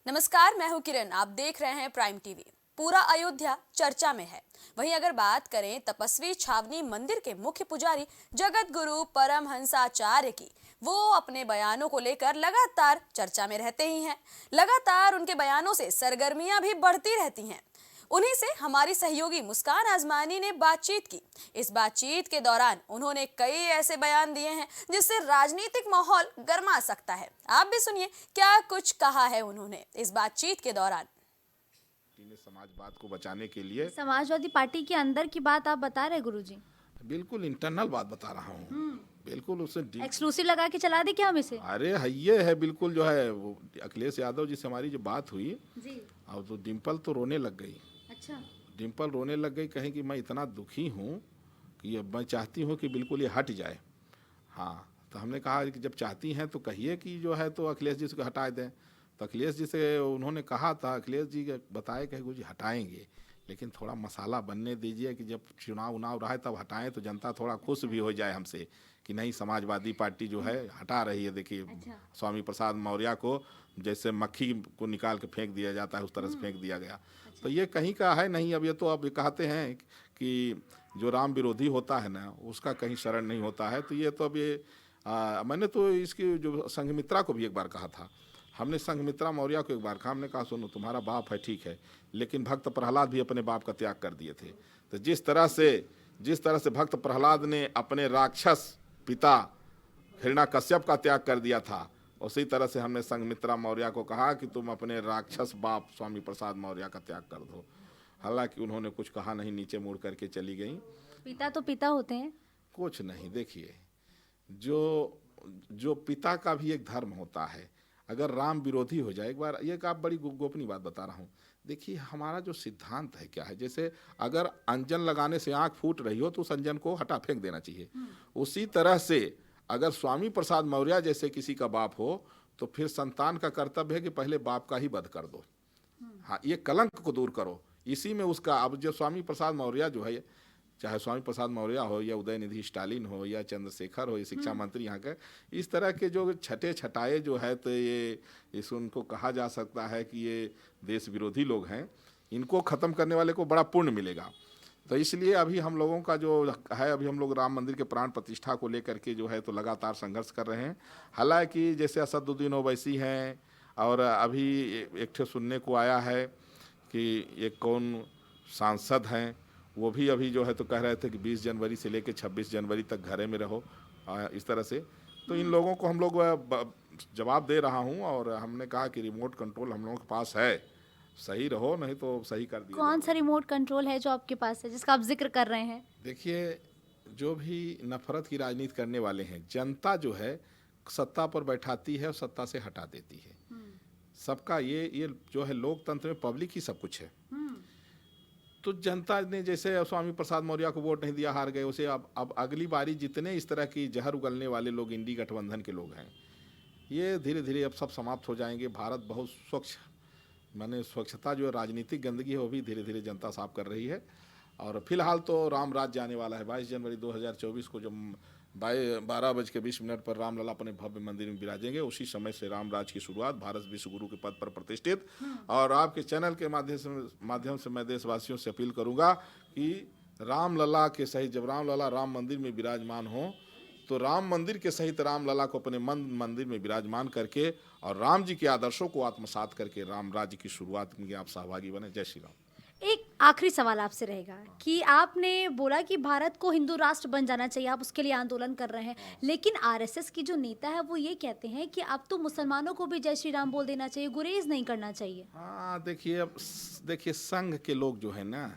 नमस्कार, मैं हूं किरण। आप देख रहे हैं प्राइम टीवी। पूरा अयोध्या चर्चा में है। वहीं अगर बात करें तपस्वी छावनी मंदिर के मुख्य पुजारी जगत गुरु परमहंसाचार्य की, वो अपने बयानों को लेकर लगातार चर्चा में रहते ही हैं। लगातार उनके बयानों से सरगर्मियां भी बढ़ती रहती हैं। उन्हीं से हमारी सहयोगी मुस्कान आजमानी ने बातचीत की। इस बातचीत के दौरान उन्होंने कई ऐसे बयान दिए हैं जिससे राजनीतिक माहौल गर्मा सकता है। आप भी सुनिए क्या कुछ कहा है उन्होंने इस बातचीत के दौरान। समाजवाद को बचाने के लिए समाजवादी पार्टी के अंदर की बात आप बता रहे गुरुजी? बिल्कुल इंटरनल बात बता रहा हूँ। बिल्कुल उसे एक्सक्लूसिव लगा के चला दे क्या हम इसे? अरे ये है बिल्कुल जो है वो अखिलेश यादव जी से हमारी जो बात हुई जी। और तो डिम्पल तो रोने लग गई। अच्छा। डिम्पल रोने लग गई, कहें कि मैं इतना दुखी हूँ कि ये मैं चाहती हूँ कि बिल्कुल ये हट जाए। हाँ, तो हमने कहा कि जब चाहती हैं तो कहिए कि जो है तो अखिलेश जी से हटा दें। तो अखिलेश जी से उन्होंने कहा था, अखिलेश जी बताए कि गुरु जी हटाएंगे, लेकिन थोड़ा मसाला बनने दीजिए कि जब चुनाव उनाव रहा है तब हटाएं तो जनता थोड़ा खुश भी हो जाए हमसे कि नहीं समाजवादी पार्टी जो है हटा रही है। देखिए स्वामी प्रसाद मौर्य को जैसे मक्खी को निकाल के फेंक दिया जाता है उस तरह से फेंक दिया गया। तो ये कहीं का है नहीं। अब ये तो अब कहते हैं कि जो राम विरोधी होता है ना उसका कहीं शरण नहीं होता है। तो ये तो अब ये मैंने तो इसकी जो संघमित्रा को भी एक बार कहा था। हमने संघमित्रा मौर्य को एक बार कहा, हमने कहा सुनो तुम्हारा बाप है ठीक है, लेकिन भक्त प्रहलाद भी अपने बाप का त्याग कर दिए थे। तो जिस तरह से भक्त प्रहलाद ने अपने राक्षस पिता हिरण्याकश्यप का त्याग कर दिया था, उसी तरह से हमने संघमित्रा मौर्य को कहा कि तुम अपने राक्षस बाप स्वामी प्रसाद मौर्य का त्याग कर दो। हालांकि उन्होंने कुछ कहा नहीं, नीचे मुड़ करके चली गई। पिता तो पिता होते हैं। कुछ नहीं, देखिए जो पिता का भी एक धर्म होता है। अगर राम विरोधी हो जाए, एक बार ये आप बड़ी गोपनीय बात बता रहा हूँ। देखिए हमारा जो सिद्धांत है क्या है, जैसे अगर अंजन लगाने से आंख फूट रही हो तो उस अंजन को हटा फेंक देना चाहिए। उसी तरह से अगर स्वामी प्रसाद मौर्य जैसे किसी का बाप हो तो फिर संतान का कर्तव्य है कि पहले बाप का ही वध कर दो। हाँ, ये कलंक को दूर करो। इसी में उसका अब जो स्वामी प्रसाद मौर्य जो है, चाहे स्वामी प्रसाद मौर्य हो या उदयनिधि स्टालिन हो या चंद्रशेखर हो, ये शिक्षा मंत्री यहाँ के, इस तरह के जो छठे छटाए जो है तो ये इस उनको कहा जा सकता है कि ये देश विरोधी लोग हैं। इनको ख़त्म करने वाले को बड़ा पुण्य मिलेगा। तो इसलिए अभी हम लोगों का जो है, अभी हम लोग राम मंदिर के प्राण प्रतिष्ठा को लेकर के जो है तो लगातार संघर्ष कर रहे हैं। हालांकि जैसे असदुद्दीन ओवैसी हैं, और अभी एक ठे सुनने को आया है कि एक कौन सांसद हैं, वो भी अभी जो है तो कह रहे थे कि 20 जनवरी से लेकर 26 जनवरी तक घरे में रहो, इस तरह से। तो इन लोगों को हम लोग जवाब दे रहा हूं, और हमने कहा कि रिमोट कंट्रोल हम लोगों के पास है, सही रहो नहीं तो सही कर दिया। कौन सा रिमोट कंट्रोल है जो आपके पास है जिसका आप जिक्र कर रहे हैं? देखिए जो भी नफरत की राजनीति करने वाले हैं, जनता जो है सत्ता पर बैठाती है और सत्ता से हटा देती है। सबका ये जो है लोकतंत्र में पब्लिक ही सब कुछ है। तो जनता ने जैसे स्वामी प्रसाद मौर्य को वोट नहीं दिया, हार गए, उसे अब अगली बारी जितने इस तरह की जहर उगलने वाले लोग इंडी गठबंधन के लोग हैं, ये धीरे धीरे अब सब समाप्त हो जाएंगे। भारत बहुत स्वच्छ, माने स्वच्छता जो राजनीतिक गंदगी है वो भी धीरे धीरे जनता साफ कर रही है। और फिलहाल तो राम राज्य आने वाला है 22 जनवरी 2024 को, जब 12:20 पर रामलला अपने भव्य मंदिर में विराजेंगे। उसी समय से राम राज की शुरुआत, भारत विश्व गुरु के पद पर प्रतिष्ठित। और आपके चैनल के माध्यम से मैं देशवासियों से अपील करूंगा कि रामलला के सहित जब रामलला राम मंदिर में विराजमान हो तो राम मंदिर के सहित रामलला को अपने मंदिर में विराजमान करके और राम जी के आदर्शों को आत्मसात करके राम राज्य की शुरुआत में आप सहभागी बने। जय श्री राम। एक आखिरी सवाल आपसे रहेगा कि आपने बोला कि भारत को हिंदू राष्ट्र बन जाना चाहिए, आप उसके लिए आंदोलन कर रहे हैं, लेकिन आरएसएस की जो नेता है वो ये कहते हैं कि अब तो मुसलमानों को भी जय श्री राम बोल देना चाहिए, गुरेज नहीं करना चाहिए। हाँ देखिए संघ के लोग जो है ना,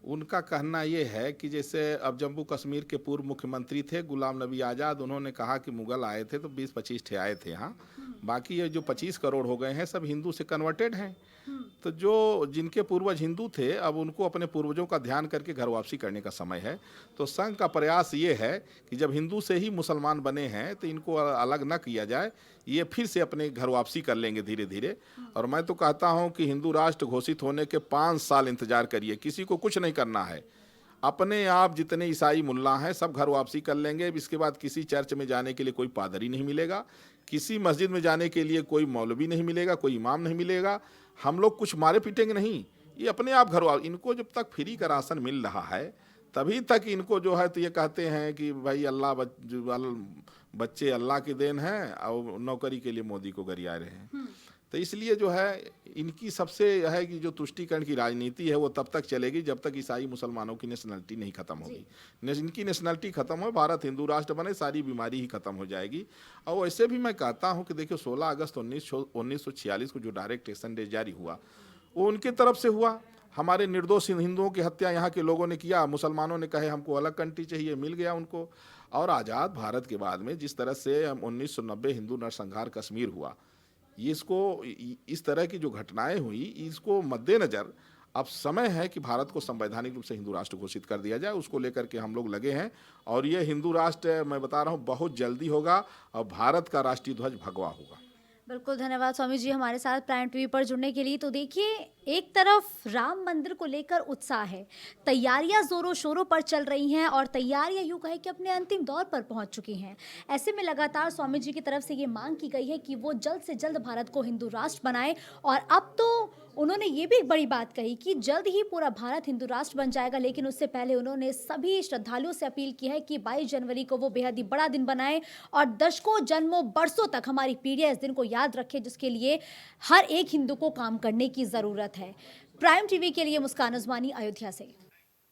उनका कहना ये है कि जैसे अब जम्मू कश्मीर के पूर्व मुख्यमंत्री थे गुलाम नबी आज़ाद, उन्होंने कहा कि मुगल आए थे तो 20-25 ठे आए थे यहाँ, बाकी ये जो 25 करोड़ हो गए हैं सब हिंदू से कन्वर्टेड हैं। तो जो जिनके पूर्वज हिंदू थे अब उनको अपने पूर्वजों का ध्यान करके घर वापसी करने का समय है। तो संघ का प्रयास ये है कि जब हिंदू से ही मुसलमान बने हैं तो इनको अलग न किया जाए, ये फिर से अपने घर वापसी कर लेंगे धीरे धीरे। और मैं तो कहता हूँ कि हिंदू राष्ट्र घोषित होने के 5 साल इंतजार करिए, किसी को कुछ नहीं करना है। अपने आप जितने ईसाई मुल्ला हैं सब घर वापसी कर लेंगे। इसके बाद किसी चर्च में जाने के लिए कोई पादरी नहीं मिलेगा। किसी मस्जिद में जाने के लिए कोई मौलवी नहीं मिलेगा, कोई इमाम नहीं मिलेगा। हम लोग कुछ मारे पीटेंगे नहीं, ये अपने आप घरों, इनको जब तक फ्री का राशन मिल रहा है तभी तक इनको जो है तो ये कहते हैं कि भाई बच्चे अल्लाह की देन है और नौकरी के लिए मोदी को गरिया रहे हैं। तो इसलिए जो है इनकी सबसे है कि जो तुष्टीकरण की राजनीति है वो तब तक चलेगी जब तक ईसाई मुसलमानों की नेशनलिटी नहीं खत्म होगी। इनकी नेशनलिटी खत्म हो, भारत हिंदू राष्ट्र बने, सारी बीमारी ही खत्म हो जाएगी। और वैसे भी मैं कहता हूँ कि देखियो 16 अगस्त 1946 को जो डायरेक्ट एक्शन डे जारी हुआ वो उनकी तरफ से हुआ। हमारे निर्दोष हिंदुओं की हत्या यहाँ के लोगों ने किया, मुसलमानों ने कहे हमको अलग कंट्री चाहिए, मिल गया उनको। और आज़ाद भारत के बाद में जिस तरह से 1990 हिंदू नरसंहार कश्मीर हुआ, इसको इस तरह की जो घटनाएं हुई इसको मद्देनज़र अब समय है कि भारत को संवैधानिक रूप से हिंदू राष्ट्र घोषित कर दिया जाए। उसको लेकर के हम लोग लगे हैं और ये हिंदू राष्ट्र मैं बता रहा हूँ बहुत जल्दी होगा और भारत का राष्ट्रीय ध्वज भगवा होगा। बिल्कुल, धन्यवाद स्वामी जी हमारे साथ प्राइम टीवी पर जुड़ने के लिए। तो देखिए, एक तरफ राम मंदिर को लेकर उत्साह है, तैयारियां जोरों शोरों पर चल रही हैं और तैयारियां यूं कहे कि अपने अंतिम दौर पर पहुंच चुकी हैं। ऐसे में लगातार स्वामी जी की तरफ से ये मांग की गई है कि वो जल्द से जल्द भारत को हिंदू राष्ट्र बनाए। और अब तो उन्होंने ये भी एक बड़ी बात कही कि जल्द ही पूरा भारत हिंदू राष्ट्र बन जाएगा, लेकिन उससे पहले उन्होंने सभी श्रद्धालुओं से अपील की है कि 22 जनवरी को वो बेहद ही बड़ा दिन बनाए और दशकों जन्मों बरसों तक हमारी पीढ़ियां इस दिन को याद रखे, जिसके लिए हर एक हिंदू को काम करने की जरूरत है। प्राइम टीवी के लिए मुस्कान उस्मानी, अयोध्या से।